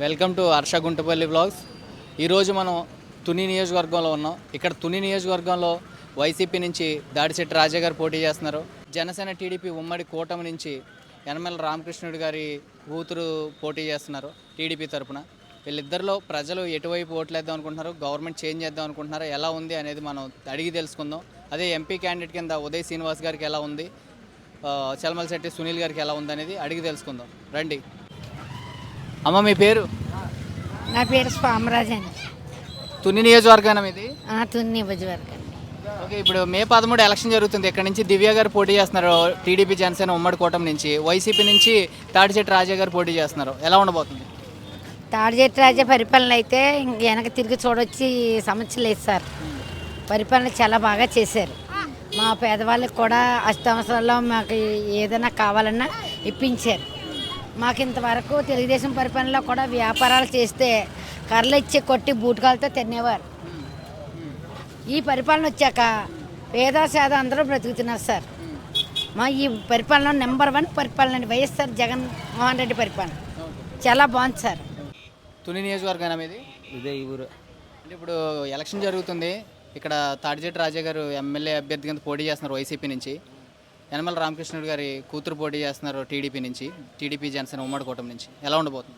Welcome to Harsha Guntapalli vlogs. ఈరోజు మనం తుని నియోజకవర్గంలో ఉన్నాం. ఇక్కడ తుని నియోజకవర్గంలో వైసీపీ నుంచి దాడిశెట్టి రాజా గారు పోటీ చేస్తున్నారు. జనసేన టీడీపీ ఉమ్మడి కూటమి నుంచి యనమల రామకృష్ణుడు గారి కూతురు పోటీ చేస్తున్నారు టీడీపీ తరఫున. వీళ్ళిద్దరిలో ప్రజలు ఎటువైపు ఓట్లు వేద్దాం అనుకుంటున్నారు, గవర్నమెంట్ చేంజ్ చేద్దాం అనుకుంటున్నారో, ఎలా ఉంది అనేది మనం అడిగి తెలుసుకుందాం. అదే ఎంపీ క్యాండిడేట్ కింద ఉదయ్ శ్రీనివాస్ గారికి ఎలా ఉంది, చలమలశెట్టి సునీల్ గారికి ఎలా ఉంది అనేది అడిగి తెలుసుకుందాం రండి. అమ్మ మీ పేరు? నా పేరు స్వామరాజ్ అండి. తుని నియోజకవర్గం ఇది. తుని నియోజకవర్గం. ఓకే, ఇప్పుడు మే 13 ఎలక్షన్ జరుగుతుంది. ఇక్కడ నుంచి దివ్య గారు పోటీ చేస్తున్నారు టీడీపీ జనసేన ఉమ్మడి కూటమి నుంచి. వైసీపీ నుంచి తాడిశెట్టి రాజా గారు పోటీ చేస్తున్నారు. ఎలా ఉండబోతుంది? తాడిశెట్టి రాజా పరిపాలన అయితే ఇంక వెనక తిరిగి చూడొచ్చి సమస్య లేదు సార్. పరిపాలన చాలా బాగా చేశారు. మా పేదవాళ్ళకి కూడా అష్టవసరాల్లో మాకు ఏదైనా కావాలన్నా ఇప్పించారు. మాకు ఇంతవరకు తెలుగుదేశం పరిపాలనలో కూడా వ్యాపారాలు చేస్తే కర్రలు ఇచ్చి కొట్టి బూటకాలతో తినేవారు. ఈ పరిపాలన వచ్చాక పేద సేద అందరూ బ్రతుకుతున్నారు సార్. మా ఈ పరిపాలన నెంబర్ 1 పరిపాలన అండి వైఎస్ఆర్ జగన్మోహన్ రెడ్డి పరిపాలన చాలా బాగుంది సార్. తుని నియోజకవర్గం ఇది. ఇదే ఈ ఊరు. అంటే ఇప్పుడు ఎలక్షన్ జరుగుతుంది. ఇక్కడ తాడిశెట్టి రాజా గారు ఎమ్మెల్యే అభ్యర్థి కింద పోటీ చేస్తున్నారు వైసీపీ నుంచి. యనమల రామకృష్ణుడు గారి కూతురు పోటీ చేస్తున్నారు టీడీపీ నుంచి, టీడీపీ జనసేన ఉమ్మడి కూటమి నుంచి. ఎలా ఉండబోతుంది?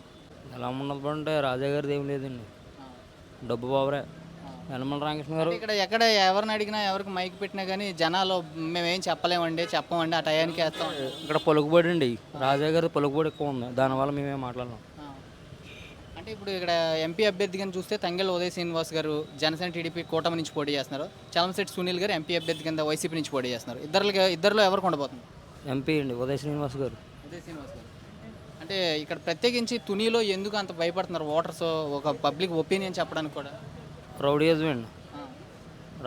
ఎలా ఉండదంటే రాజా గారిది ఏం లేదండి, డబ్బు బాబరే. యనమల రామకృష్ణ గారు ఇక్కడ ఎక్కడ ఎవరిని అడిగినా, ఎవరికి మైక్ పెట్టినా కానీ జనాలు మేమేం చెప్పలేమండి, చెప్పమండి, ఆ టయానికి వేస్తాం. ఇక్కడ పలుకుబడి అండి, రాజా గారి పలుకుబడి ఎక్కువ ఉంది, దానివల్ల మేమేం మాట్లాడలేం. అంటే ఇప్పుడు ఇక్కడ ఎంపీ అభ్యర్థి కింద చూస్తే తంగెళ్ళ ఉదయ్ శ్రీనివాస్ గారు జనసేన టీడీపీ కూటమి నుంచి పోటీ చేస్తున్నారు. చలమశెట్టి సునీల్ గారు ఎంపీ అభ్యర్థి కింద వైసీపీ నుంచి పోటీ చేస్తున్నారు. ఇద్దరిలో ఎవరికి ఉండబోతుంది? ఎంపీ అండి ఉదయ్ శ్రీనివాస్ గారు. ఉదయ్ శ్రీనివాస్ గారు. అంటే ఇక్కడ ప్రత్యేకించి తునిలో ఎందుకు అంత భయపడుతున్నారు ఓటర్స్, ఒక పబ్లిక్ ఒపీనియన్ చెప్పడానికి కూడా? రౌడీయిజం అండి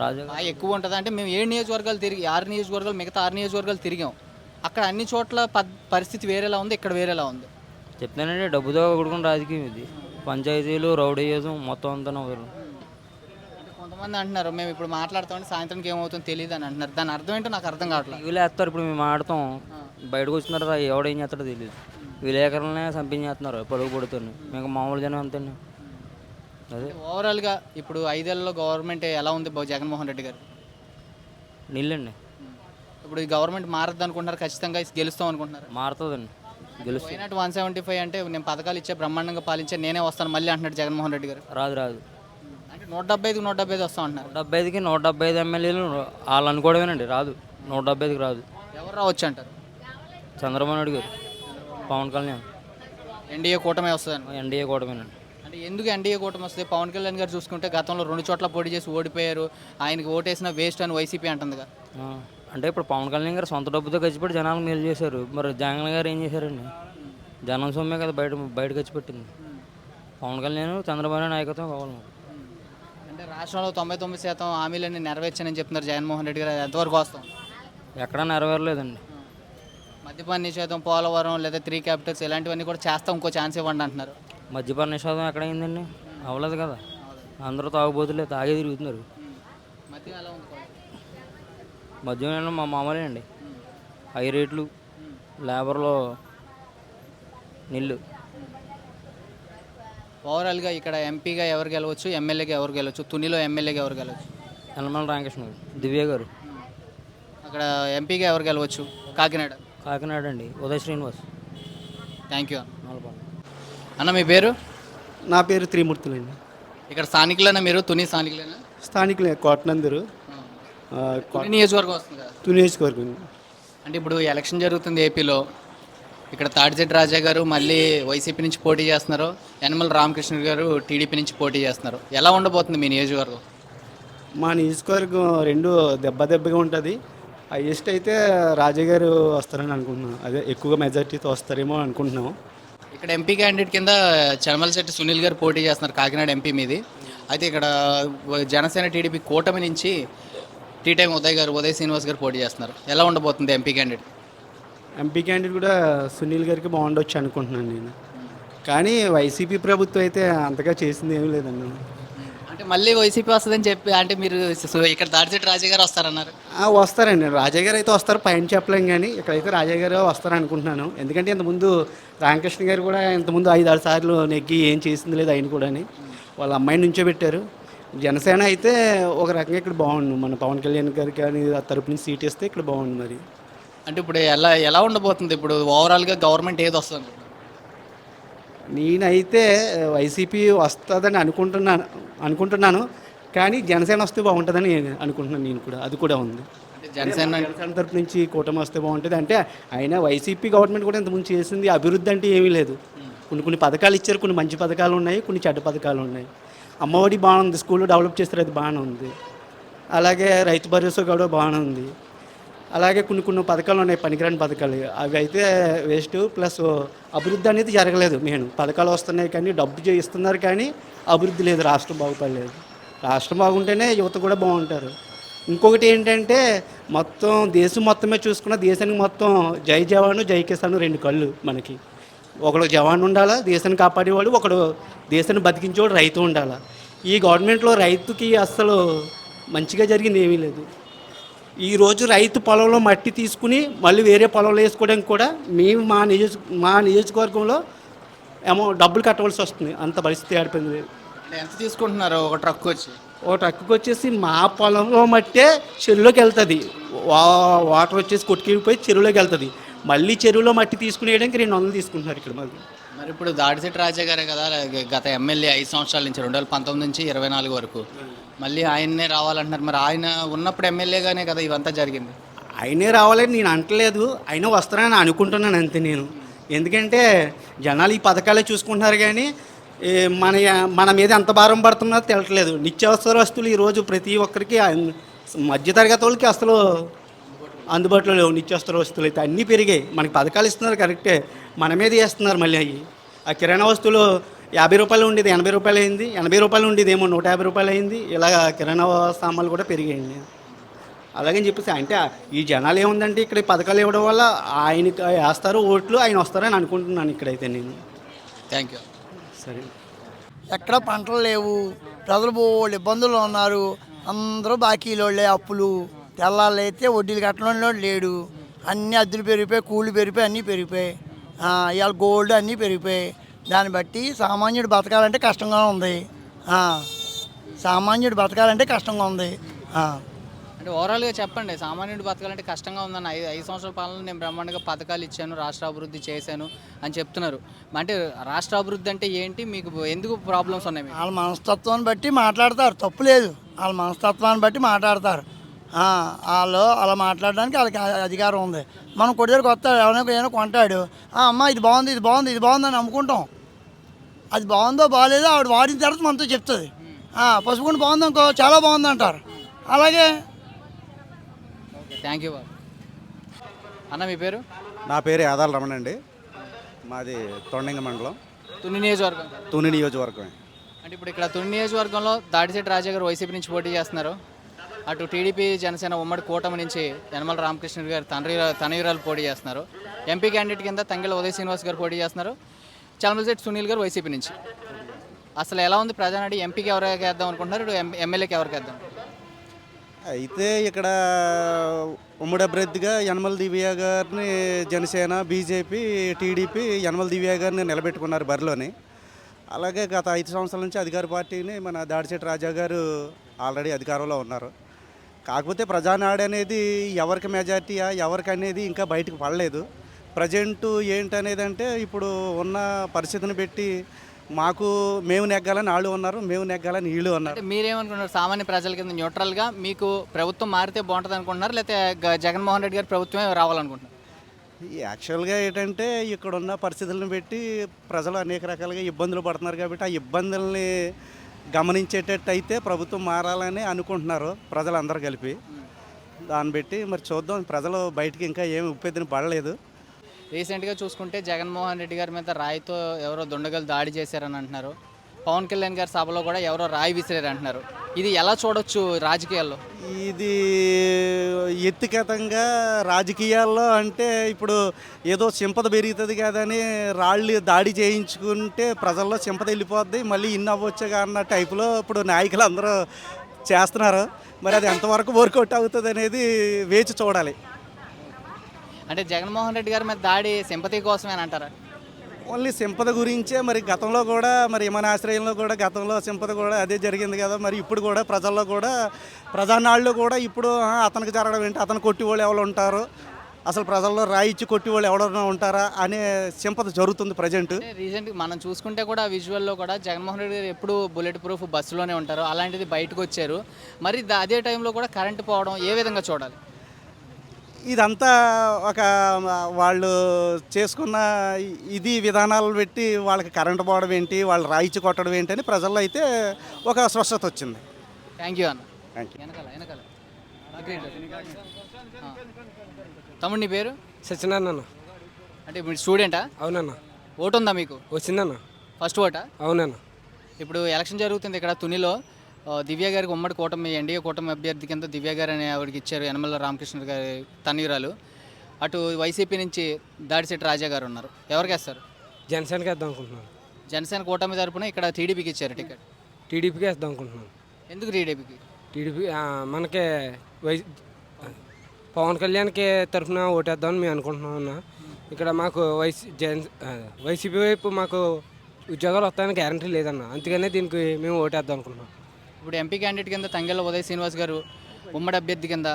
రాజా గారు. ఎక్కువ ఉంటుందా? అంటే మేము 7 నియోజకవర్గాలు తిరిగి 6 నియోజకవర్గాలు మిగతా 6 నియోజకవర్గాలు తిరిగాం. అక్కడ అన్ని చోట్ల పరిస్థితి వేరేలా ఉంది, ఇక్కడ వేరేలా ఉంది. చెప్తానండి, డబ్బుతో కూడుకున్న రాజకీయం ఇది. పంచాయతీలు రౌడీయిజం మొత్తం అంతా వదలు. అంటే కొంతమంది అంటున్నారు మేము ఇప్పుడు మాట్లాడతామని సాయంత్రానికి ఏమవుతుందో తెలియదు అని అంటున్నారు. దాని అర్థం ఏంటో నాకు అర్థం కావట్లేదు. వీళ్ళు వేస్తారు, ఇప్పుడు మేము ఆడతాం, బయటకు వచ్చిన తర్వాత ఎవడేం చేస్తాడో తెలియదు. విలేకరులనే చంపించేస్తున్నారు పలుకుబడితో. మీకు మామూలు జనం అంతండి. అదే ఓవరాల్గా ఇప్పుడు 5 ఏళ్లలో గవర్నమెంట్ ఎలా ఉంది జగన్మోహన్ రెడ్డి గారు? నీళ్ళండి. ఇప్పుడు ఈ గవర్నమెంట్ మారద్దు అనుకుంటున్నారు, ఖచ్చితంగా గెలుస్తాం అనుకుంటున్నారు? మారుతుందండి, గెలుస్తుంది. పోయినట్టు 175 అంటే నేను పథకాలు ఇచ్చే బ్రహ్మాండంగా పాలించే నేనే వస్తాను మళ్ళీ అంటున్నాడు జగన్మోహన్ రెడ్డి గారు. రాదు అంటే 175 వస్తాం అంటున్నారు. 175కి 175 ఎమ్మెల్యేలు వాళ్ళు అనుకోవడమేనండి, రాదు. 175కి రాదు. ఎవరు రావచ్చు అంటారు? చంద్రబాబు నాయుడు గారు, పవన్ కళ్యాణ్. ఎన్డీఏ కూటమి వస్తుందని. ఎన్డీఏ కూటమేనండి. అంటే ఎందుకు ఎన్డీఏ కూటమి వస్తుంది? పవన్ కళ్యాణ్ గారు చూసుకుంటే గతంలో 2 చోట్ల పోటీ చేసి ఓడిపోయారు, ఆయనకి ఓటేసిన వేస్ట్ అని వైసీపీ అంటుందిగా. అంటే ఇప్పుడు పవన్ కళ్యాణ్ గారు సొంత డబ్బుతో ఖర్చుపెట్టి జనాలకు మేలు చేశారు. మరి జగన్ గారు ఏం చేశారండి? జనం సొమ్మే కదా బయట ఖర్చుపెట్టింది. పవన్ కళ్యాణ్ చంద్రబాబు నాయకత్వం కావాలి మాకు. అంటే రాష్ట్రంలో 99% హామీలన్నీ నెరవేర్చానని చెప్తున్నారు జగన్మోహన్ రెడ్డి గారు. ఎంతవరకు వస్తాం? ఎక్కడా నెరవేరలేదండి. మద్యపాన నిషేధం, పోలవరం లేదా 3 క్యాపిటల్స్ ఇలాంటివన్నీ కూడా చేస్తాం, ఇంకో ఛాన్స్ ఇవ్వండి అంటున్నారు. మద్యపాన నిషేధం ఎక్కడైందండి? అవ్వలేదు కదా. అందరూ తాగుబోతులే, తాగే తిరుగుతున్నారు. మద్యం ఎలా ఉంది? మద్యం మా మామూలే అండి, హై రేట్లు, లేబర్లో నిల్లు. ఓవరాల్గా ఇక్కడ ఎంపీగా ఎవరు గెలవచ్చు, ఎమ్మెల్యేగా ఎవరు గెలవచ్చు? తునిలో ఎమ్మెల్యేగా ఎవరు గెలవచ్చు? యనమల రామకృష్ణ గారు, దివ్య గారు. అక్కడ ఎంపీగా ఎవరు గెలవచ్చు? కాకినాడ అండి ఉదయ్ శ్రీనివాస్. థ్యాంక్ యూ అన్న. మీ పేరు? నా పేరు త్రిమూర్తులండి. ఇక్కడ స్థానికులైనా మీరు? తుని స్థానికులైనా? స్థానికులే, కోటనందరు తుని నియోజకవర్గం వస్తుంది కదా. తుని నియోజకవర్గం. అంటే ఇప్పుడు ఎలక్షన్ జరుగుతుంది ఏపీలో. ఇక్కడ తాడిశెట్టి రాజా గారు మళ్ళీ వైసీపీ నుంచి పోటీ చేస్తున్నారు, యనమల రామకృష్ణ గారు టీడీపీ నుంచి పోటీ చేస్తున్నారు. ఎలా ఉండబోతుంది మీ నియోజకవర్గం? మా నియోజకవర్గం రెండు దెబ్బగా ఉంటుంది. హైయెస్ట్ అయితే రాజా గారు వస్తారని అనుకుంటున్నాం. అదే ఎక్కువగా మెజార్టీతో వస్తారేమో అనుకుంటున్నాము. ఇక్కడ ఎంపీ క్యాండిడేట్ కింద చలమలశెట్టి సునీల్ గారు పోటీ చేస్తున్నారు, కాకినాడ ఎంపీ మీది. అయితే ఇక్కడ జనసేన టీడీపీ కూటమి నుంచి టీటైమ్ ఉదయ్ శ్రీనివాస్ గారు పోటీ చేస్తున్నారు. ఎలా ఉండబోతుంది ఎంపీ క్యాండిడేట్? ఎంపీ క్యాండిడేట్ కూడా సునీల్ గారికి బాగుండొచ్చు అనుకుంటున్నాను నేను. కానీ వైసీపీ ప్రభుత్వం అయితే అంతగా చేసింది ఏమీ లేదండి. అంటే అంటే మళ్ళీ వైసీపీ వస్తుందని చెప్పి అంటే మీరు ఇక్కడ దాడిశెట్టి రాజా గారు వస్తారన్నారు. వస్తారండి. రాజా గారు అయితే వస్తారు, పైన చెప్పలేం కానీ ఇక్కడైతే రాజా గారు వస్తారు అనుకుంటున్నాను. ఎందుకంటే ఇంతకుముందు రామకృష్ణ గారు కూడా ఇంతకుముందు 5-6 సార్లు నెగ్గి ఏం చేసింది లేదు ఆయన కూడా. వాళ్ళ అమ్మాయిని నుంచోబెట్టారు. జనసేన అయితే ఒక రకంగా ఇక్కడ బాగుండు, మన పవన్ కళ్యాణ్ గారికి కానీ ఆ తరపు నుంచి సీట్ ఇస్తే ఇక్కడ బాగుండు. మరి అంటే ఇప్పుడు ఎలా ఉండబోతుంది ఇప్పుడు ఓవరాల్గా గవర్నమెంట్ ఏది వస్తుంది అనుకుంటున్నారు? నేనైతే వైసీపీ వస్తుందని అనుకుంటున్నాను, కానీ జనసేన వస్తే బాగుంటుందని అనుకుంటున్నాను నేను కూడా. అది కూడా ఉంది. అంటే జనసేన తరపు నుంచి కూటమి వస్తే బాగుంటుంది. అంటే అయినా వైసీపీ గవర్నమెంట్ కూడా ఇంతకుముందు చేసింది అభివృద్ధి అంటే ఏమీ లేదు. కొన్ని పథకాలు ఇచ్చారు, కొన్ని మంచి పథకాలు ఉన్నాయి, కొన్ని చెడ్డ పథకాలు ఉన్నాయి. అమ్మఒడి బాగుంది, స్కూల్లో డెవలప్ చేస్తారు, అది బాగానే ఉంది. అలాగే రైతు భరోసా కూడా బాగానే ఉంది. అలాగే కొన్ని పథకాలు ఉన్నాయి, పనికిరాని పథకాలు, అవి అయితే వేస్ట్. ప్లస్ అభివృద్ధి అనేది జరగలేదు. మెయిన్ పథకాలు వస్తున్నాయి కానీ డబ్బు ఇస్తున్నారు కానీ అభివృద్ధి లేదు, రాష్ట్రం బాగుపడలేదు. రాష్ట్రం బాగుంటేనే యువత కూడా బాగుంటారు. ఇంకొకటి ఏంటంటే మొత్తం దేశం మొత్తమే చూసుకున్న దేశానికి మొత్తం జై జవాను జై కిసాను 2 కళ్ళు మనకి. ఒకడు జవాన్ ఉండాలా, దేశాన్ని కాపాడేవాడు, ఒకడు దేశాన్ని బతికించేవాడు రైతు ఉండాలా. ఈ గవర్నమెంట్లో రైతుకి అస్సలు మంచిగా జరిగింది ఏమీ లేదు. ఈరోజు రైతు పొలంలో మట్టి తీసుకుని మళ్ళీ వేరే పొలంలో వేసుకోవడానికి కూడా మేము మా నియోజకవర్గంలో డబ్బులు కట్టవలసి వస్తుంది. అంత పరిస్థితి ఏర్పడింది. అంటే ఎంత తీసుకుంటున్నారు ఒక ట్రక్ వచ్చి? ఓ ట్రక్కి వచ్చేసి మా పొలంలో మట్టే చెరువులోకి వెళ్తుంది. వాటర్ వచ్చేసి కొట్టుకెళ్ళిపోయి చెరువులోకి వెళ్తుంది. మళ్ళీ చెరువులో మట్టి తీసుకుని వేయడానికి 200 తీసుకుంటున్నారు ఇక్కడ మాకు. మరి ఇప్పుడు దాడిశెట్టి రాజా గారే కదా గత ఎమ్మెల్యే 5 సంవత్సరాల నుంచి 2019 నుంచి 24 వరకు మళ్ళీ ఆయన్నే రావాలంటున్నారు. మరి ఆయన ఉన్నప్పుడు ఎమ్మెల్యేగానే కదా ఇవంతా జరిగింది. ఆయనే రావాలని నేను అంటలేదు, అయినా వస్తారని అనుకుంటున్నాను అంతే నేను. ఎందుకంటే జనాలు ఈ పథకాలే చూసుకుంటున్నారు కానీ మన మీద ఎంత భారం పడుతున్నదో తెలట్లేదు. నిత్యావసర వస్తువులు ఈరోజు ప్రతి ఒక్కరికి మధ్యతరగతి వాళ్ళకి అసలు అందుబాటులో లేవు. నిత్యావసర వస్తువులు అయితే అన్నీ పెరిగాయి. మనకి పథకాలు ఇస్తున్నారు కరెక్టే, మన మీద వేస్తున్నారు మళ్ళీ అవి. ఆ కిరాణా వస్తువులు 50 రూపాయలు ఉండేది 80 రూపాయలు అయింది, 80 రూపాయలు ఉండేది ఏమో 150 రూపాయలు అయింది. ఇలా కిరాణా సామాన్లు కూడా పెరిగాయండి. అలాగని చెప్పేసి అంటే ఈ జనాలు ఏముందంటే ఇక్కడ పథకాలు ఇవ్వడం వల్ల ఆయనకి వేస్తారు ఓట్లు, ఆయన వస్తారని అనుకుంటున్నాను ఇక్కడైతే నేను. Thank you. సరే. ఎక్కడ పంటలు లేవు, ప్రజలు బోళ్ళు ఇబ్బందులు ఉన్నారు. అందరూ బాకీలోళ్ళే, అప్పులు. తెల్లాళ్ళైతే వడ్డీలు కట్టడంలో లేడు. అన్నీ అద్దెలు పెరిగిపోయి, కూళ్ళు పెరిగిపోయి, అన్నీ పెరిగిపోయి. ఇవాళ గోల్డ్ అన్నీ పెరిగిపోయి. దాన్ని బట్టి సామాన్యుడు బతకాలంటే కష్టంగా ఉంది. సామాన్యుడు బతకాలంటే కష్టంగా ఉంది. అంటే ఓవరాల్గా చెప్పండి, సామాన్యుడు బతకాలంటే కష్టంగా ఉందని 5 సంవత్సరాల పాలన నేను బ్రహ్మాండంగా పథకాలు ఇచ్చాను, రాష్ట్ర అభివృద్ధి చేశాను అని చెప్తున్నారు. అంటే రాష్ట్ర అభివృద్ధి అంటే ఏంటి, మీకు ఎందుకు ప్రాబ్లమ్స్ ఉన్నాయి? వాళ్ళ మనస్తత్వాన్ని బట్టి మాట్లాడతారు, తప్పు లేదు. వాళ్ళ మనస్తత్వాన్ని బట్టి మాట్లాడతారు. వాళ్ళు అలా మాట్లాడడానికి వాళ్ళకి అధికారం ఉంది. మనం కొద్దిగా వస్తాడు, ఎవరైనా కొంటాడు, అమ్మ ఇది బాగుంది ఇది బాగుంది ఇది బాగుంది అని అమ్ముకుంటాం. అది బాగుందో బాగాలేదో ఆవిడ వాడిన తర్వాత మనతో చెప్తుంది. పసుపుకుంటూ బాగుంది అనుకో, చాలా బాగుంది అంటారు. అలాగే. థ్యాంక్ యూ అన్న. మీ పేరు? నా పేరు యాదాల రమణ అండి. మాది తొండంగ మండలం, తుని నియోజకవర్గం. తుని నియోజకవర్గమే. అంటే ఇప్పుడు ఇక్కడ తుని నియోజకవర్గంలో దాడిశెట్టి రాజా గారు వైసీపీ నుంచి పోటీ చేస్తున్నారు. అటు టీడీపీ జనసేన ఉమ్మడి కూటమి నుంచి యనమల రామకృష్ణ గారు తనయురాలు పోటీ చేస్తున్నారు. ఎంపీ క్యాండిడేట్ కింద తంగెళ్ళ ఉదయ్ శ్రీనివాస్ గారు పోటీ చేస్తున్నారు. చలమలశెట్టి సునీల్ గారు వైసీపీ నుంచి. అసలు ఎలా ఉంది ప్రజానాడి? ఎంపీకి ఎవరికి వేద్దాం అనుకుంటున్నారు, ఇటు ఎమ్మెల్యేకి ఎవరికి వేద్దాం? అయితే ఇక్కడ ఉమ్మడి అభ్యర్థిగా యనమల దివ్య గారిని జనసేన, బీజేపీ, టీడీపీ యనమల దివ్య గారిని నిలబెట్టుకున్నారు బరిలోని. అలాగే గత 5 సంవత్సరాల నుంచి అధికార పార్టీని మన దాడిశెట్టి రాజా గారు ఆల్రెడీ అధికారంలో ఉన్నారు. కాకపోతే ప్రజానాడు అనేది ఎవరికి మెజార్టీయా ఎవరికి అనేది ఇంకా బయటకు పడలేదు. ప్రజెంటు ఏంటనేది అంటే ఇప్పుడు ఉన్న పరిస్థితిని పెట్టి మేము నెగ్గాలని వాళ్ళు ఉన్నారు, మేము నెగ్గాలని వీళ్ళు ఉన్నారు. మీరేమనుకుంటున్నారు? సామాన్య ప్రజల కింద న్యూట్రల్గా మీకు ప్రభుత్వం మారితే బాగుంటుంది అనుకుంటున్నారు, లేకపోతే జగన్మోహన్ రెడ్డి గారి ప్రభుత్వమే రావాలనుకుంటున్నారు? యాక్చువల్గా ఏంటంటే ఇక్కడున్న పరిస్థితులను పెట్టి ప్రజలు అనేక రకాలుగా ఇబ్బందులు పడుతున్నారు కాబట్టి ఆ ఇబ్బందుల్ని గమనించేటట్టు అయితే ప్రభుత్వం మారాలని అనుకుంటున్నారు ప్రజలందరూ కలిపి. దాన్ని బట్టి మరి చూద్దాం. ప్రజలు బయటికి ఇంకా ఏమి ఉప్పేదిని పడలేదు. రీసెంట్గా చూసుకుంటే జగన్మోహన్ రెడ్డి గారి మీద రాయితో ఎవరో దుండగలు దాడి చేశారని అంటున్నారు. పవన్ కళ్యాణ్ గారి సభలో కూడా ఎవరో రాయి విసిరారు అంటున్నారు. ఇది ఎలా చూడొచ్చు రాజకీయాల్లో? ఇది వ్యక్తిగతంగా రాజకీయాల్లో అంటే ఇప్పుడు ఏదో సింపద పెరుగుతుంది కదని రాళ్ళు దాడి చేయించుకుంటే ప్రజల్లో సింపద వెళ్ళిపోద్ది, మళ్ళీ ఇన్ని అవ్వచ్చుగా అన్న టైపులో ఇప్పుడు నాయకులు అందరూ చేస్తున్నారు. మరి అది ఎంతవరకు వర్కౌట్ అవుతుంది అనేది వేచి చూడాలి. అంటే జగన్మోహన్ రెడ్డి గారి మీద దాడి సింపతి కోసమే అని అంటారా? ఓన్లీ సింపద గురించే. మరి గతంలో కూడా మరి విమానాశ్రయంలో కూడా గతంలో సింపద కూడా అదే జరిగింది కదా. మరి ఇప్పుడు కూడా ప్రజల్లో కూడా ప్రజానాళ్ళు కూడా ఇప్పుడు అతనికి జరగడం ఏంటి, అతను కొట్టి వాళ్ళు ఎవరు ఉంటారు, అసలు ప్రజల్లో రాయిచ్చి కొట్టి వాళ్ళు ఎవరైనా ఉంటారా అనే సింపద జరుగుతుంది ప్రజెంట్. రీసెంట్గా మనం చూసుకుంటే కూడా విజువల్లో కూడా జగన్మోహన్ రెడ్డి గారు ఎప్పుడు బుల్లెట్ ప్రూఫ్ బస్సులోనే ఉంటారు. అలాంటిది బయటకు వచ్చారు. మరి అదే టైంలో కూడా కరెంటు పోవడం ఏ విధంగా చూడాలి? ఇదంతా ఒక వాళ్ళు చేసుకున్న ఇది విధానాలు పెట్టి వాళ్ళకి కరెంటు పోవడం ఏంటి, వాళ్ళు రాయిచ్చి కొట్టడం ఏంటి అని ప్రజల్లో అయితే ఒక స్వస్థత వచ్చింది. థ్యాంక్ యూ అన్న. Thank you. వెనకాల తమ్ముడు నీ పేరు? సత్యనారాయణ. అంటే మీరు స్టూడెంటా? అవునన్నా. ఓటు ఉందా మీకు? వచ్చిందన్న. ఫస్ట్ ఓటా? అవునన్నా. ఇప్పుడు ఎలక్షన్ జరుగుతుంది ఇక్కడ తునిలో. దివ్య గారికి ఉమ్మడి కూటమి ఎన్డీఏ కూటమి అభ్యర్థి కింద దివ్య గారు అనే ఆవిడకి ఇచ్చారు, యనమల రామకృష్ణ గారి తనయురాలు. అటు వైసీపీ నుంచి దాడిశెట్టి రాజా గారు ఉన్నారు. ఎవరికి వేస్తారు? జనసేనకి వేద్దాం అనుకుంటున్నాను. జనసేన కూటమి తరపున ఇక్కడ టీడీపీకి ఇచ్చారు టికెట్. టీడీపీకి వేద్దాం అనుకుంటున్నాను. ఎందుకు టీడీపీకి? టీడీపీ మనకి పవన్ కళ్యాణ్కి తరఫున ఓటేద్దామని మేము అనుకుంటున్నాం అన్న. ఇక్కడ మాకు వైసీపీ వైపు మాకు ఉద్యోగాలు వస్తాయని గ్యారంటీ లేదన్న. అందుకనే దీనికి మేము ఓటేద్దాం అనుకుంటున్నాం. ఇప్పుడు ఎంపీ క్యాండిడేట్ కింద తంగెళ్ళ ఉదయ్ శ్రీనివాస్ గారు ఉమ్మడి అభ్యర్థి కింద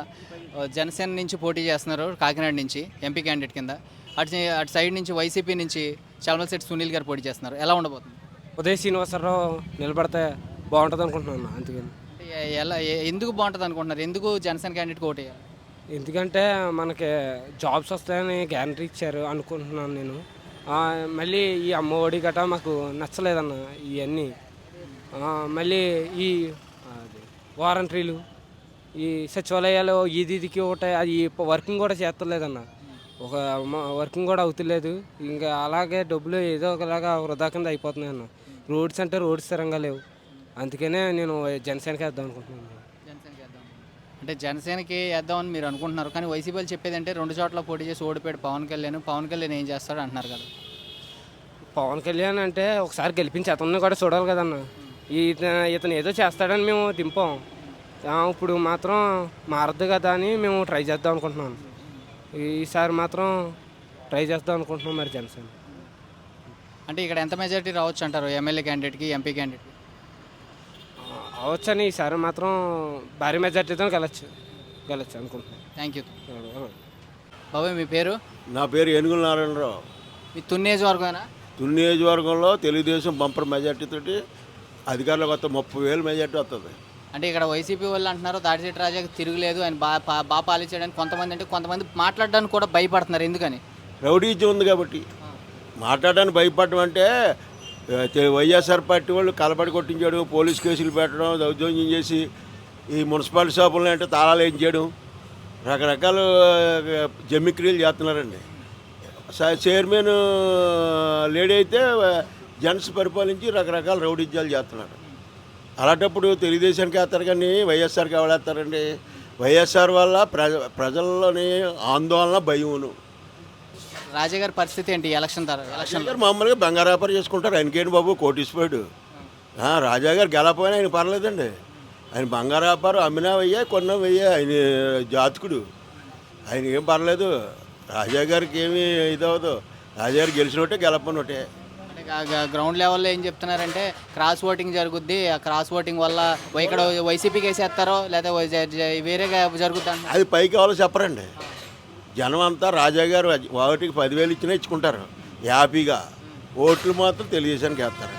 జనసేన నుంచి పోటీ చేస్తున్నారు, కాకినాడ నుంచి ఎంపీ క్యాండిడేట్ కింద. అటు సైడ్ నుంచి వైసీపీ నుంచి చలమలశెట్టి సునీల్ గారు పోటీ చేస్తున్నారు. ఎలా ఉండబోతుంది? ఉదయ్ శ్రీనివాసరావు నిలబడితే బాగుంటుంది అనుకుంటున్నాను అన్న. అందుకని ఎందుకు బాగుంటుంది అనుకుంటున్నారు? ఎందుకు జనసేన క్యాండిడేట్కి ఓటు వేయాలి? ఎందుకంటే మనకి జాబ్స్ వస్తాయని గ్యారంటీ ఇచ్చారు అనుకుంటున్నాను నేను. మళ్ళీ ఈ అమ్మఒడి గట్రా మాకు నచ్చలేదన్న ఇవన్నీ. మళ్ళీ ఈ వారంటీలు, ఈ సచివాలయాలు ఇదికి ఒకటి అది వర్కింగ్ కూడా చేస్తలేదన్న. ఒక వర్కింగ్ కూడా అవుతలేదు. ఇంకా అలాగే డబ్బులు ఏదో ఒకలాగా వృధా కింద అయిపోతున్నాయి అన్న. రోడ్స్ అంటే రోడ్స్ స్థిరంగా లేవు. అందుకనే నేను జనసేనకి వేద్దాం అనుకుంటున్నాను. అంటే జనసేనకి వేద్దామని మీరు అనుకుంటున్నారు, కానీ వైసీపీ వాళ్ళు చెప్పేది అంటే 2 చోట్ల పోటీ చేసి ఓడిపోయాడు పవన్ కళ్యాణ్ ఏం చేస్తాడు అంటున్నారు కదా. పవన్ కళ్యాణ్ అంటే ఒకసారి గెలిపించి అతన్ని కూడా చూడాలి కదన్న. ఇతను ఏదో చేస్తాడని మేము దింపాం. ఇప్పుడు మాత్రం మారద్దు కదా అని మేము ట్రై చేద్దాం అనుకుంటున్నాం. ఈసారి మాత్రం ట్రై చేద్దాం అనుకుంటున్నాం మరి జనసేన. అంటే ఇక్కడ ఎంత మెజారిటీ రావచ్చు అంటారు ఎమ్మెల్యే క్యాండిడేట్కి, ఎంపీ క్యాండిడేట్కి? అవచ్చని ఈసారి మాత్రం భారీ మెజార్టీతో గెలచ్చు అనుకుంటున్నాను. థ్యాంక్ యూ బాబాయ్. మీ పేరు? నా పేరు ఏనుగుల నారాయణరావు. మీ తుని నియోజకవర్గమేనా? తుని నియోజకవర్గంలో తెలుగుదేశం బంపర్ మెజార్టీ తోటి అధికారులకు వస్తే 30,000 మెజార్టీ వస్తుంది. అంటే ఇక్కడ వైసీపీ వాళ్ళు అంటున్నారు దాడిశెట్టి రాజాకి తిరుగులేదు, ఆయన బాగా పాలించడానికి. కొంతమంది మాట్లాడడానికి కూడా భయపడుతున్నారు. ఎందుకని? రౌడీజం ఉంది కాబట్టి మాట్లాడడానికి భయపడడం. అంటే వైఎస్ఆర్ పార్టీ వాళ్ళు కలబడి కొట్టించాడు, పోలీస్ కేసులు పెట్టడం, దౌర్జన్యం చేసి ఈ మున్సిపాలిటీ షాపులను అంటే తాళాలు వేయించడం, రకరకాల జమ్మిక్రియలు చేస్తున్నారండి. చైర్మన్ లేడీ అయితే జెంట్స్ పరిపాలించి రకరకాల రౌడీజాలు చేస్తున్నారు. అలాంటప్పుడు తెలుగుదేశానికి వేస్తారు కానీ వైఎస్ఆర్కి ఎవరేస్తారండి? వైఎస్ఆర్ వల్ల ప్రజల్లోని ఆందోళన, భయమును. రాజాగారి పరిస్థితి ఏంటి ఎలక్షన్ గారు మామూలుగా బంగారు వ్యాపారం చేసుకుంటారు. ఆయనకేంటి బాబు కోటీశ్వరుడు. రాజాగారు గెలపోయినా ఆయన పర్లేదండి. ఆయన బంగారు వ్యాపారం అమ్మినా వెయ్యే, కొన్నా వెయ్యే. ఆయన జాతకుడు, ఆయన ఏం పర్లేదు. రాజాగారికి ఏమీ ఇదవదు. రాజాగారు గెలిచినట్టే గెలపనట్టే. గ్రౌండ్ లెవెల్లో ఏం చెప్తున్నారంటే క్రాస్ ఓటింగ్ జరుగుద్ది, ఆ క్రాస్ ఓటింగ్ వల్ల ఇక్కడ వైసీపీకి వేసేస్తారో లేదా వేరేగా జరుగుద్ది. అది పైకి వాళ్ళు చెప్పరండి. జనం అంతా రాజాగారు ఓటుకి 10,000 ఇచ్చినా ఇచ్చుకుంటారు హ్యాపీగా. ఓట్లు మాత్రం తెలుగుదేశానికి వేస్తారు.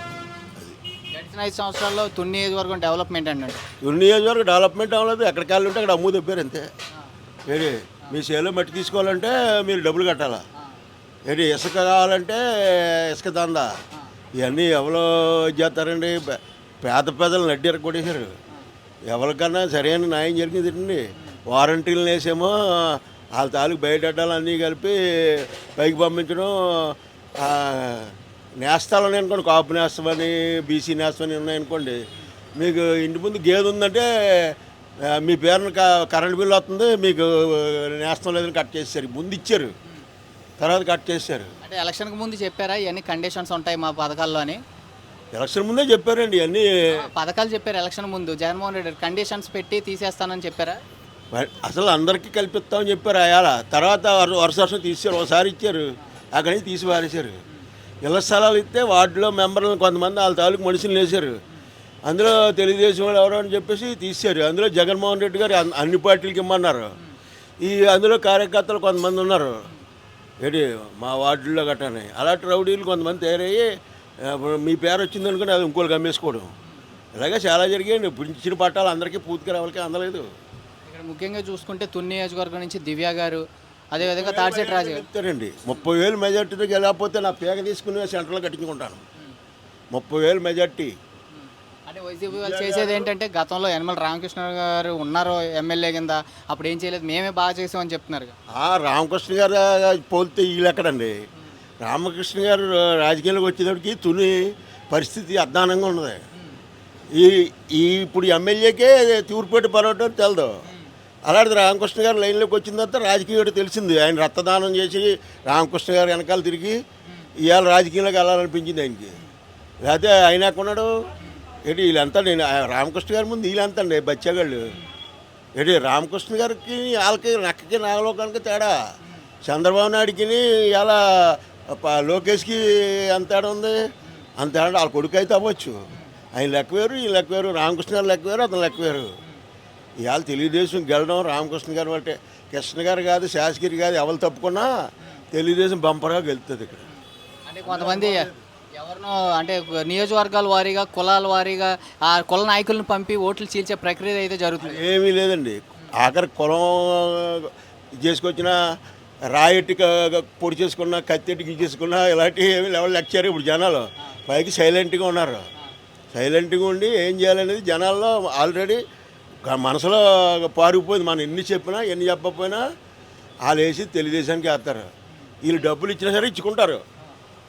గడిచిన 5 సంవత్సరాల్లో తుని నియోజకవర్గం డెవలప్మెంట్ అంటే తుని నియోజకవర్గం డెవలప్మెంట్ అవ్వలేదు. ఎక్కడికి వెళ్ళి ఉంటే అక్కడ అమ్ము దొబ్బారు అంతే. ఏడి మీ సేలో మట్టి తీసుకోవాలంటే మీరు డబ్బులు కట్టాలా? ఏడి ఇసుక కావాలంటే ఇసుక దందా. ఇవన్నీ ఎవరో చేస్తారండి? పేద పేదలు నడ్డి కొట్టేశారు. ఎవరికన్నా సరైన న్యాయం జరిగింది. వారంటీలు వేసేమో వాళ్ళ తాలూకు బయట అడ్డాలు అన్నీ కలిపి పైకి పంపించడం, నేస్తాలు ఉన్నాయనుకోండి, కాపు నేస్తం అని బీసీ నేస్తం అని ఉన్నాయనుకోండి, మీకు ఇంటి ముందు గేదె ఉందంటే మీ పేరున కరెంట్ బిల్లు వస్తుంది, మీకు నేస్తం లేదని కట్ చేశారు. ముందు ఇచ్చారు, తర్వాత కట్ చేశారు. అంటే ఎలక్షన్కి ముందు చెప్పారా ఇవన్నీ కండిషన్స్ ఉంటాయి మా పథకాల్లో అని? ఎలక్షన్ ముందే చెప్పారండి అన్నీ. పథకాలు చెప్పారు ఎలక్షన్ ముందు. జగన్మోహన్ రెడ్డి కండిషన్స్ పెట్టి తీసేస్తానని చెప్పారా? అసలు అందరికీ కల్పిస్తామని చెప్పారు అయాల. తర్వాత వరుస వర్షం తీశారు, ఒకసారి ఇచ్చారు, అక్కడి నుంచి తీసి పారేశారు. ఇళ్ల స్థలాలు ఇస్తే వార్డులో మెంబర్లను కొంతమంది వాళ్ళ తాలూకు మనుషులు వేశారు. అందులో తెలుగుదేశం వాళ్ళు ఎవరో అని చెప్పేసి తీశారు. అందులో జగన్మోహన్ రెడ్డి గారు అన్ని పార్టీలకి ఇమ్మన్నారు. అందులో కార్యకర్తలు కొంతమంది ఉన్నారు ఏంటి మా వార్డుల్లో గట్టానే. అలాంటి రౌడీలు కొంతమంది తయారయ్యి మీ పేరు వచ్చింది అనుకుని అది ఇంకోళ్ళు అమ్మేసుకోవడం, ఇలాగే చాలా జరిగాయండి. ఇప్పుడు ఇచ్చిన పట్టాలు అందరికీ పూర్తిగా రావాలకి అందలేదు. ఇక్కడ ముఖ్యంగా చూసుకుంటే తుని నియోజకవర్గం నుంచి దివ్య గారు, అదేవిధంగా తాడిశెట్టి రాజు గారు చెప్తారండి 30,000 మెజార్టీతో గెలకపోతే నా పేగ తీసుకుని సెంటర్లో కట్టించుకుంటాను. 30,000 మెజార్టీ. అంటే వైసీపీ వాళ్ళు చేసేది ఏంటంటే గతంలో యనమల రామకృష్ణ గారు ఉన్నారు ఎమ్మెల్యే కింద, అప్పుడు ఏం చేయలేదు, మేమే బాగా చేసామని చెప్తున్నారు. రామకృష్ణ గారు పోలితే వీళ్ళు ఎక్కడండి. రామకృష్ణ గారు రాజకీయాలకు వచ్చేటప్పటికి తుని పరిస్థితి అధ్వానంగా ఉన్నది. ఇప్పుడు ఎమ్మెల్యేకే తూర్పుపేట పర్వటం తెలదు. అలాంటిది రామకృష్ణ గారు లైన్లోకి వచ్చిన తర్వాత రాజకీయం తెలిసింది. ఆయన రక్తదానం చేసి రామకృష్ణ గారు వెనకాల తిరిగి ఇవాళ రాజకీయంలోకి వెళ్ళాలనిపించింది ఆయనకి. లేకపోతే ఆయన ఎక్కడున్నాడు ఏంటి? వీళ్ళంతా నేను రామకృష్ణ గారి ముందు వీళ్ళంతా అండి బచ్చాగాళ్ళు ఏంటి? రామకృష్ణ గారికి వాళ్ళకి నక్కకి నాగలోకానికి తేడా. చంద్రబాబు నాయుడికి ఇలా లోకేష్కి ఎంత తేడా ఉంది? అంత తేడా. వాళ్ళ కొడుకు అయితే అవ్వచ్చు, ఆయన లెక్క వేరు, ఈ లెక్క వేరు. రామకృష్ణ గారు లెక్క వేరు, అతను లెక్క వేరు. ఇవాళ తెలుగుదేశం గెలడం రామకృష్ణ గారు అంటే కృష్ణ గారు కాదు, శాసగిరి కాదు, ఎవరు తప్పుకున్నా తెలుగుదేశం బంపర్గా గెలుస్తుంది ఇక్కడ. అంటే కొంతమంది ఎవరినో అంటే నియోజకవర్గాల వారీగా కులాల వారీగా ఆ కుల నాయకులను పంపి ఓట్లు చీల్చే ప్రక్రియ అయితే జరుగుతుంది. ఏమీ లేదండి. ఆఖరి కులం చేసుకొచ్చిన రాయెట్టి పొడి చేసుకున్న, కత్తెట్టి చేసుకున్న ఇలాంటివి ఏమి లెవెల్ లెక్చారు. ఇప్పుడు జనాలు పైకి సైలెంట్గా ఉన్నారు. సైలెంట్గా ఉండి ఏం చేయాలనేది జనాల్లో ఆల్రెడీ మనసులో పారిపోయింది. మనం ఎన్ని చెప్పినా ఎన్ని చెప్పకపోయినా వాళ్ళు వేసి తెలుగుదేశానికి వేస్తారు. వీళ్ళు డబ్బులు ఇచ్చినా సరే ఇచ్చుకుంటారు.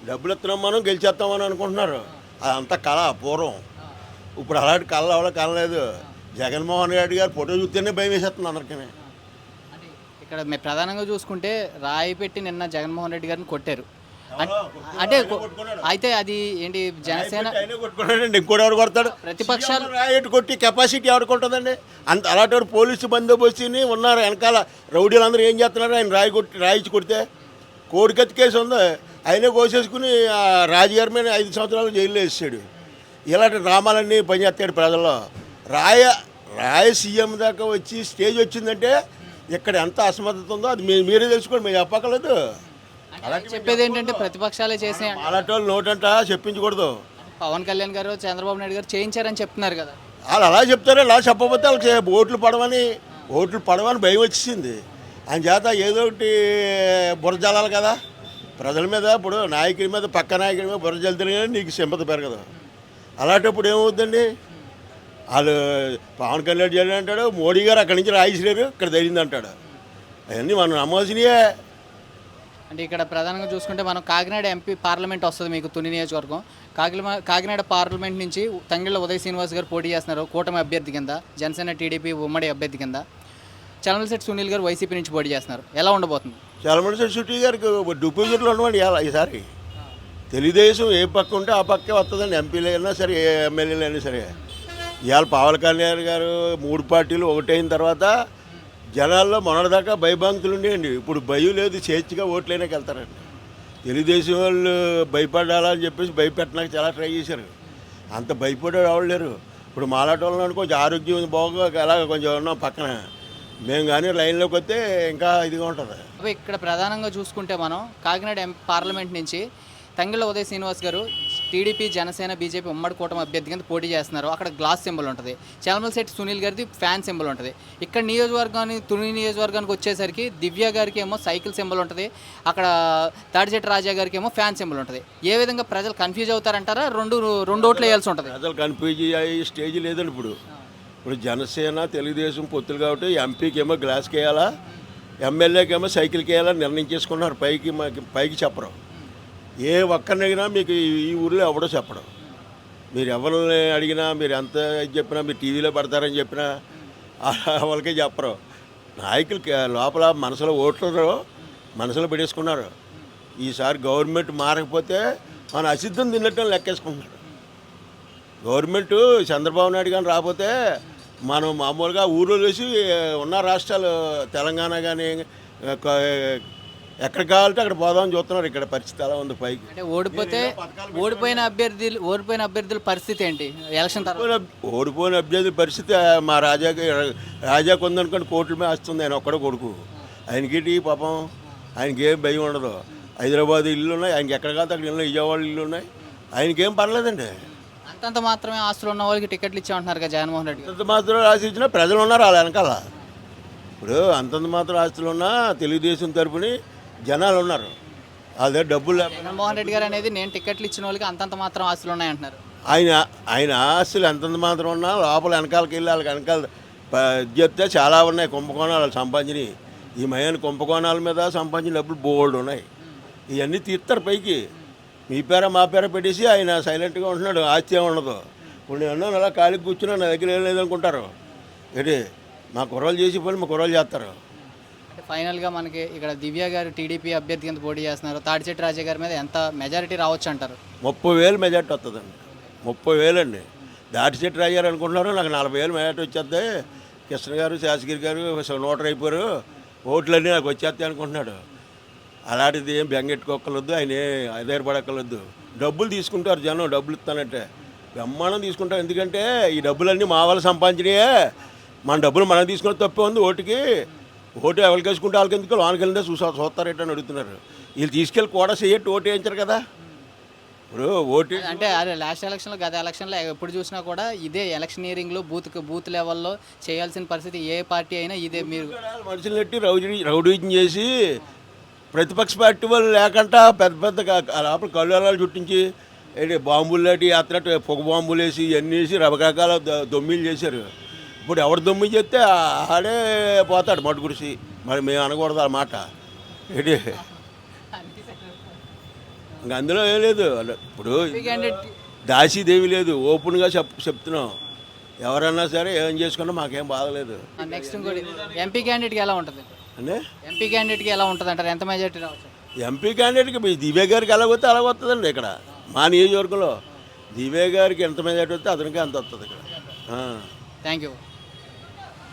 డబ్బులు ఇస్తున్నాం మనం గెలిచేస్తామని అనుకుంటున్నారు. అదంతా కళ పూర్వం. ఇప్పుడు అలాంటి కళ ఎవరో కనలేదు. జగన్మోహన్ రెడ్డి గారు ఫోటో చూస్తేనే భయం వేసేస్తుంది అందరికీ. ఇక్కడ మేము ప్రధానంగా చూసుకుంటే రాయి పెట్టి నిన్న జగన్మోహన్ రెడ్డి గారిని కొట్టారు. అంటే అయితే అది ఏంటి జనసేన కొట్టుకున్నాడండి, ఇంకోటి ఎవరు కొడతాడు? ప్రతిపక్షాలు రాయెట్టు కొట్టి కెపాసిటీ ఎవరికి ఉంటుందండి? అంత అలాంటి పోలీసు బందోబస్తుని ఉన్నారు వెనకాల. రౌడీలు అందరూ ఏం చేస్తున్నారు? ఆయన రాయించి కొడితే కోడికత్తి కేసు ఉంది, ఆయనే కోసేసుకుని రాజుగారి మీద 5 సంవత్సరాలు జైల్లో వేసాడు. ఇలాంటి డ్రామాలన్నీ పనిచేస్తాడు ప్రజల్లో. రాయ సీఎం దాకా వచ్చి స్టేజ్ వచ్చిందంటే ఇక్కడ ఎంత అసమర్థత ఉందో అది మీరే తెలుసుకోండి, మేము చెప్పక్కర్లేదు. చెప్పేది ఏంటంటే ప్రతిపక్షాలే చేసే అలాంటి వాళ్ళు నోటంట చెప్పించకూడదు. పవన్ కళ్యాణ్ గారు చంద్రబాబు నాయుడు గారు చేయించారని చెప్తున్నారు కదా. వాళ్ళు అలా చెప్తారు. అలా చెప్పకపోతే వాళ్ళకి ఓట్లు పడవని భయం వచ్చేసింది. ఆయన చేత ఏదో ఒకటి బురద జల్లాలి కదా ప్రజల మీద. ఇప్పుడు నాయకుడి మీద, పక్క నాయకుడి మీద బురద జల్లితే నీకు సింపతి పెరగదు. అలాంటప్పుడు ఏమవుతుందండి? వాళ్ళు పవన్ కళ్యాణ్ చేయాలి అంటాడు, మోడీ గారు అక్కడి నుంచి రాయిసిలేరు, ఇక్కడ తగిలింది అంటాడు. అవన్నీ మనం నమ్మవలసినయే. అంటే ఇక్కడ ప్రధానంగా చూసుకుంటే మనం కాకినాడ ఎంపీ పార్లమెంట్ వస్తుంది మీకు తుని నియోజకవర్గం. కాకినాడ పార్లమెంట్ నుంచి తంగిళ్ళ ఉదయ్ శ్రీనివాస్ గారు పోటీ చేస్తున్నారు కూటమి అభ్యర్థి కింద, జనసేన టీడీపీ ఉమ్మడి అభ్యర్థి కింద. చలమలశెట్టి సునీల్ గారు వైసీపీ నుంచి పోటీ చేస్తున్నారు. ఎలా ఉండబోతుంది? చలమలశెట్టి సునీల్ గారికి డిపాజిట్లు ఉండవండి ఈసారి. తెలుగుదేశం ఏ పక్క ఉంటే ఆ పక్కే వస్తుందండి. ఎంపీలు అయినా సరే, ఏ ఎమ్మెల్యేలు అయినా సరే. ఇవాళ పవన్ కళ్యాణ్ గారు 3 పార్టీలు ఒకటైన తర్వాత జనాల్లో మొన్నటిదాకా భయభాంతులు ఉండేయండి. ఇప్పుడు భయం లేదు, స్వేచ్ఛగా ఓట్లైనాకి వెళ్తారండి. తెలుగుదేశం వాళ్ళు భయపడాలని చెప్పేసి భయపెట్టడానికి చాలా ట్రై చేశారు. అంత భయపడే వాళ్ళు లేరు. ఇప్పుడు మాలాట వాళ్ళని కొంచెం ఆరోగ్యం బాగా అలాగ కొంచెం ఉన్నాం పక్కన. మేము కానీ లైన్లోకి వస్తే ఇంకా ఇదిగా ఉంటుంది. ఇక్కడ ప్రధానంగా చూసుకుంటే మనం కాకినాడ పార్లమెంట్ నుంచి తంగిళ్ళ ఉదయ్ శ్రీనివాస్ గారు టీడీపీ, జనసేన, బీజేపీ ఉమ్మడి కూటమి అభ్యర్థి కింద పోటీ చేస్తున్నారు. అక్కడ గ్లాస్ సింబల్ ఉంటుంది. చలమలశెట్టి సునీల్ గారిది ఫ్యాన్ సింబల్ ఉంటుంది. ఇక్కడ తుని నియోజకవర్గానికి వచ్చేసరికి దివ్య గారికి ఏమో సైకిల్ సింబల్ ఉంటుంది. అక్కడ తాడిశెట్టి రాజా గారికి ఏమో ఫ్యాన్ సింబల్ ఉంటుంది. ఏ విధంగా ప్రజలు కన్ఫ్యూజ్ అవుతారంటారా? రెండు ఓట్లు వేయాల్సి ఉంటుంది. ప్రజలు కన్ఫ్యూజ్ అయ్యే స్టేజ్ లేదండి. ఇప్పుడు జనసేన తెలుగుదేశం పొత్తులు కాబట్టి ఎంపీకి ఏమో గ్లాస్కి వేయాలా, ఎమ్మెల్యేకి ఏమో సైకిల్కి వేయాలని నిర్ణయం చేసుకున్నారు. పైకి చెప్పరు. ఏ ఒక్కరిని అడిగినా మీకు ఈ ఊర్లో ఎవడో చెప్పడం. మీరు ఎవరిని అడిగినా, మీరు ఎంత ఇది చెప్పినా, మీరు టీవీలో పడతారని చెప్పినా వాళ్ళకే చెప్పరు. నాయకులు లోపల మనసులో ఓట్లు మనసులో పెట్టేసుకున్నారు. ఈసారి గవర్నమెంట్ మారకపోతే మన అసిద్ధం తిన్నట్టు లెక్కేసుకుంటున్నాడు. గవర్నమెంట్ చంద్రబాబు నాయుడు కానీ రాకపోతే మనం మామూలుగా ఊళ్ళో వేసి ఉన్న రాష్ట్రాలు తెలంగాణ కానీ ఎక్కడ కావాలంటే అక్కడ పోదామని చూస్తున్నారు. ఇక్కడ పరిస్థితి అలా ఉంది పైకి. అంటే ఓడిపోయిన అభ్యర్థుల పరిస్థితి ఏంటి ఎలక్షన్ తర్వాత? ఓడిపోయిన అభ్యర్థి పరిస్థితి మా రాజాకు ఉందనుకోండి, కోట్ల మీద వస్తుంది. ఆయన ఒక్కడే కొడుకు. ఆయనకి పాపం ఆయనకి ఏం భయం ఉండదు. హైదరాబాద్ ఇల్లు ఉన్నాయి, ఆయనకి ఎక్కడ కాదు అక్కడ ఇల్లు, విజయవాడ ఇల్లు ఉన్నాయి. ఆయనకేం పర్లేదండి. అంతంత మాత్రమే ఆస్తులు ఉన్న వాళ్ళకి టికెట్లు ఇచ్చామంటున్నారు కదా జగన్మోహన్ రెడ్డి. అంతంత మాత్రం ఆస్తి ఇచ్చినా ప్రజలు ఉన్నారు వాళ్ళ వెనకాల. ఇప్పుడు అంతంత మాత్రం ఆస్తులు ఉన్నా తెలుగుదేశం తరపుని జనాలు ఉన్నారు. అదే డబ్బులు జగన్మోహన్ రెడ్డి గారు అనేది నేను టికెట్లు ఇచ్చిన వాళ్ళకి అంతంత మాత్రం ఆస్తులు ఉన్నాయంటున్నారు. ఆయన ఆస్తులు ఎంతంత మాత్రం ఉన్నా లోపల వెనకాలకి వెళ్ళి వాళ్ళకి వెనకాల చెప్తే చాలా ఉన్నాయి కుంభకోణాలు వాళ్ళు సంపాదించినవి. ఈ మయాన కుంభకోణాల మీద సంపాదించిన డబ్బులు బోల్డ్ ఉన్నాయి. ఇవన్నీ తీస్తారు పైకి. మీ పేర మా పేర పెట్టేసి ఆయన సైలెంట్గా ఉంటున్నాడు. ఆస్తి ఏమి ఉండదు. ఇప్పుడు నేను అన్నాను అలా ఖాళీ కూర్చున్నా, నా దగ్గర ఏం లేదనుకుంటారు. ఏంటి మా కుర్రలు చేసి పోయి మా కుర్రలు చేస్తారు. అంటే ఫైనల్గా మనకి ఇక్కడ దివ్య గారు టీడీపీ అభ్యర్థి కింద పోటీ చేస్తున్నారు. తాడిచెట్టు రాజా గారి మీద ఎంత మెజారిటీ రావచ్చు అంటారు? 30,000 మెజార్టీ వస్తుందండి. 30,000 అండి. దాటిచెట్టు రాజారు అనుకుంటున్నారు, నాకు 40,000 మెజార్టీ వచ్చేస్తే. కృష్ణ గారు, శాసగిరి గారు 100 అయిపోయారు, ఓట్లన్నీ నాకు వచ్చేస్తాయి అనుకుంటున్నాడు. అలాంటిది ఏం బెంగెట్టుకోక్కర్లొద్దు, ఆయన ఆధారపడక్కర్లొద్దు. డబ్బులు తీసుకుంటారు జనం, డబ్బులు ఇస్తానంటే బ్రహ్మాండం తీసుకుంటారు. ఎందుకంటే ఈ డబ్బులన్నీ మా వాళ్ళు సంపాదించినాయే. మన డబ్బులు మనం తీసుకునే తప్పే ఉంది. ఓటు ఎవరికి వేసుకుంటే వాళ్ళకి ఎందుకు లోనికి వెళ్ళిందే చూస్తారేటని అడుగుతున్నారు. వీళ్ళు తీసుకెళ్ళి కూడా చెయ్యట్టు ఓటు వేయించారు కదా. ఇప్పుడు ఓటు అంటే అదే లాస్ట్ ఎలక్షన్లో, గత ఎలక్షన్లో ఎప్పుడు చూసినా కూడా ఇదే ఎలక్షనీరింగ్లో బూత్ లెవెల్లో చేయాల్సిన పరిస్థితి ఏ పార్టీ అయినా ఇదే. మీరు మనుషులు నెట్టి రౌడీజం చేసి ప్రతిపక్ష పార్టీ వాళ్ళు లేకుండా పెద్ద లోపల కళ్ళాలు చుట్టించి బాంబులు లాంటి అత్తనట్టు పొగ బాంబులు వేసి ఇవన్నీ వేసి రకరకాల దొమ్మిలు చేశారు. ఇప్పుడు ఎవరు దొమ్మిలు చేస్తే ఆడే పోతాడు మట్టు గురిసి. మరి మేము అనకూడదు ఆ మాట. ఏంటి ఇంకా అందులో ఏం లేదు. ఇప్పుడు దాసీదేవి లేదు, ఓపెన్గా చెప్తున్నాం. ఎవరన్నా సరే ఏం చేసుకున్నా మాకేం బాధలేదు. నెక్స్ట్ ఇంకోటి ఎంపీ క్యాండిడేట్కి ఎలా ఉంటుంది? అంటే ఎంపీ క్యాండిడేట్కి ఎలా ఉంటుంది అంటారు? ఎంత మెజార్టీ రావచ్చు? ఎంపీ క్యాండిడేట్కి మీ దివ్య గారికి ఎలా వస్తే అలా వస్తుందండి. ఇక్కడ మా నియోజకవర్గంలో దివ్య గారికి ఎంత మెజార్టీ వస్తే అతనికి అంత వస్తుంది ఇక్కడ. Thank you.